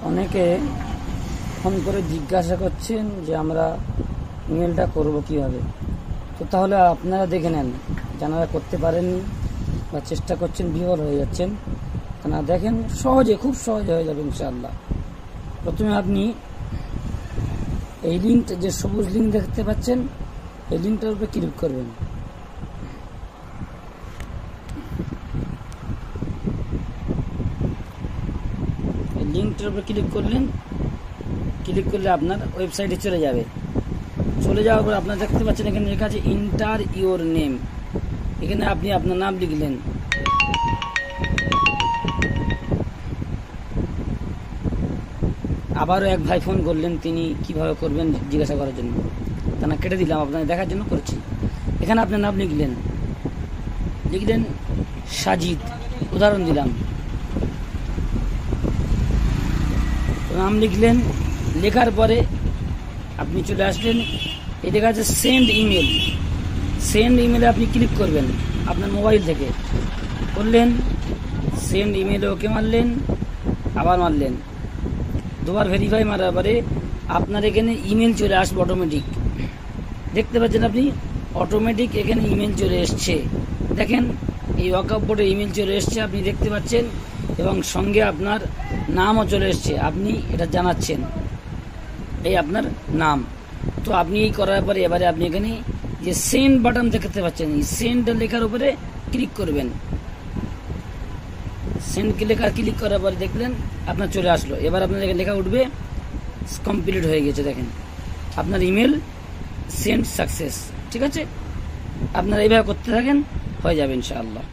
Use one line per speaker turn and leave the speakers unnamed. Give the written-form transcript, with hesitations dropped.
অনেকে ফোন করে জিজ্ঞাসা করছেন যে আমরা ইমেলটা করব কিভাবে। তো তাহলে আপনারা দেখে নেন, যারা করতে পারেননি বা চেষ্টা করছেন বিফল হয়ে যাচ্ছেন, তারা দেখেন সহজে, খুব সহজে হয়ে যাবে ইনশাআল্লাহ। প্রথমে আপনি এই লিঙ্ক, যে সবুজ লিঙ্ক দেখতে পাচ্ছেন, এই লিঙ্কটার উপরে ক্লিক করবেন। এই লিঙ্কটার উপরে ক্লিক করলেন, ক্লিক করলে আপনার ওয়েবসাইটে চলে যাবে। চলে যাওয়ার পর আপনারা দেখতে পাচ্ছেন এখানে লেখা আছে এন্টার ইওর নেম। এখানে আপনি আপনার নাম লিখলেন। আবারও এক ভাই ফোন করলেন, তিনি কিভাবে করবেন জিজ্ঞাসা করার জন্য। তা না কেটে দিলাম, আপনাকে দেখার জন্য করছি। এখানে আপনার নাম লিখলেন সাজিদ, উদাহরণ দিলাম। নাম লিখলেন, লেখার পরে আপনি চলে আসলেন, এই লেখা আছে সেন্ড ইমেল। সেন্ড ইমেলে আপনি ক্লিক করবেন আপনার মোবাইল থেকে। করলেন সেন্ড ইমেলে ওকে মারলেন, আবার মারলেন, দুবার ভেরিফাই মারার পরে আপনার এখানে ইমেল চলে আসবে অটোমেটিক। দেখতে পাচ্ছেন আপনি অটোমেটিক এখানে ইমেল চলে এসছে। দেখেন এই ওয়াকআপ বোর্ডে ইমেল চলে এসছে, আপনি দেখতে পাচ্ছেন, এবং সঙ্গে আপনার নামও চলে এসছে। আপনি এটা জানাচ্ছেন, এই আপনার নাম। তো আপনি এই করার পরে এবারে আপনি এখানে যে সেন্ড বাটন দেখতে পাচ্ছেন, এই সেন্ড লেখার উপরে ক্লিক করবেন। সেন্ড লেখা ক্লিক করার পরে দেখলেন আপনার চলে আসলো। এবার আপনার লেখা উঠবে কমপ্লিট হয়ে গেছে। দেখেন আপনার ইমেল সেন্ড সাকসেস। ঠিক আছে, আপনারা এইভাবে করতে থাকেন, হয়ে যাবে ইনশাআল্লাহ।